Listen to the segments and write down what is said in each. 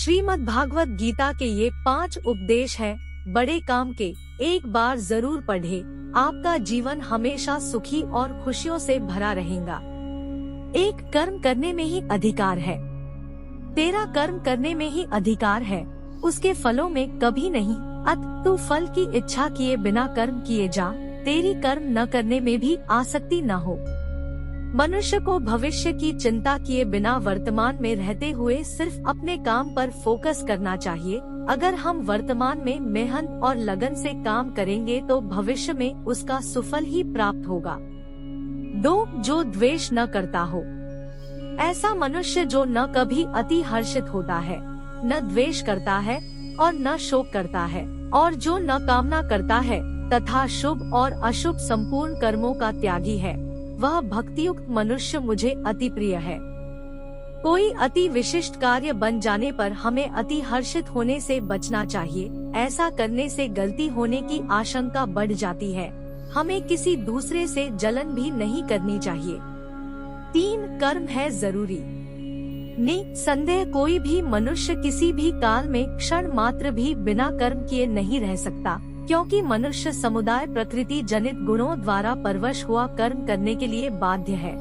श्रीमद् भागवत गीता के ये 5 उपदेश हैं बड़े काम के, एक बार जरूर पढ़े, आपका जीवन हमेशा सुखी और खुशियों से भरा रहेगा। एक, कर्म करने में ही अधिकार है। तेरा कर्म करने में ही अधिकार है, उसके फलों में कभी नहीं। तू फल की इच्छा किए बिना कर्म किए जा, तेरी कर्म न करने में भी आसक्ति न हो। मनुष्य को भविष्य की चिंता किए बिना वर्तमान में रहते हुए सिर्फ अपने काम पर फोकस करना चाहिए। अगर हम वर्तमान में मेहनत और लगन से काम करेंगे तो भविष्य में उसका सुफल ही प्राप्त होगा। 2, जो द्वेष न करता हो। ऐसा मनुष्य जो न कभी अति हर्षित होता है, न द्वेष करता है और न शोक करता है, और जो न कामना करता है तथा शुभ और अशुभ संपूर्ण कर्मों का त्यागी है, वह भक्तियुक्त मनुष्य मुझे अति प्रिय है। कोई अति विशिष्ट कार्य बन जाने पर हमें अति हर्षित होने से बचना चाहिए। ऐसा करने से गलती होने की आशंका बढ़ जाती है। हमें किसी दूसरे से जलन भी नहीं करनी चाहिए। 3, कर्म है जरूरी। निसंदेह कोई भी मनुष्य किसी भी काल में क्षण मात्र भी बिना कर्म किए नहीं रह सकता, क्योंकि मनुष्य समुदाय प्रकृति जनित गुणों द्वारा परवश हुआ कर्म करने के लिए बाध्य है।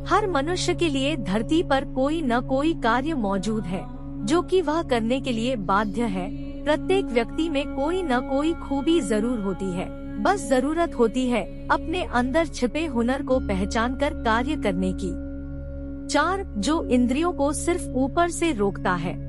हर मनुष्य के लिए धरती पर कोई न कोई कार्य मौजूद है जो कि वह करने के लिए बाध्य है। प्रत्येक व्यक्ति में कोई न कोई खूबी जरूर होती है, बस जरूरत होती है अपने अंदर छिपे हुनर को पहचान कर कार्य करने की। 4, जो इंद्रियों को सिर्फ ऊपर से रोकता है।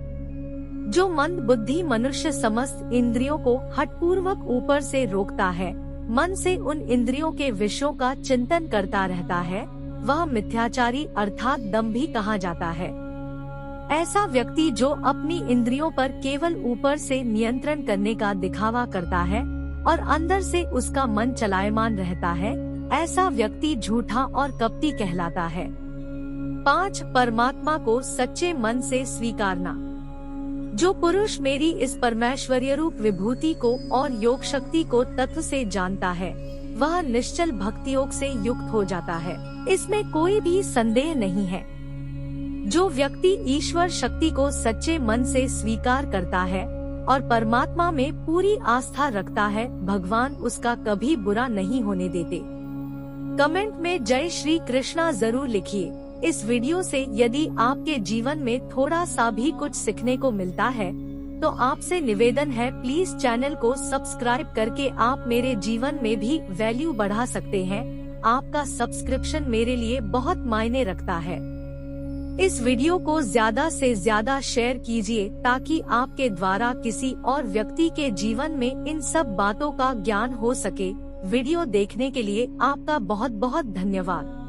जो मंद बुद्धि मनुष्य समस्त इंद्रियों को हठपूर्वक ऊपर से रोकता है, मन से उन इंद्रियों के विषयों का चिंतन करता रहता है, वह मिथ्याचारी अर्थात दंभी कहा जाता है। ऐसा व्यक्ति जो अपनी इंद्रियों पर केवल ऊपर से नियंत्रण करने का दिखावा करता है और अंदर से उसका मन चलायमान रहता है, ऐसा व्यक्ति झूठा और कपटी कहलाता है। 5, परमात्मा को सच्चे मन से स्वीकारना। जो पुरुष मेरी इस परमेश्वरीय रूप विभूति को और योग शक्ति को तत्व से जानता है, वह निश्चल भक्ति योग से युक्त हो जाता है, इसमें कोई भी संदेह नहीं है। जो व्यक्ति ईश्वर शक्ति को सच्चे मन से स्वीकार करता है और परमात्मा में पूरी आस्था रखता है, भगवान उसका कभी बुरा नहीं होने देते। कमेंट में जय श्री कृष्णा जरूर लिखिए। इस वीडियो से यदि आपके जीवन में थोड़ा सा भी कुछ सीखने को मिलता है तो आपसे निवेदन है, प्लीज चैनल को सब्सक्राइब करके आप मेरे जीवन में भी वैल्यू बढ़ा सकते हैं। आपका सब्सक्रिप्शन मेरे लिए बहुत मायने रखता है। इस वीडियो को ज्यादा से ज्यादा शेयर कीजिए ताकि आपके द्वारा किसी और व्यक्ति के जीवन में इन सब बातों का ज्ञान हो सके। वीडियो देखने के लिए आपका बहुत बहुत धन्यवाद।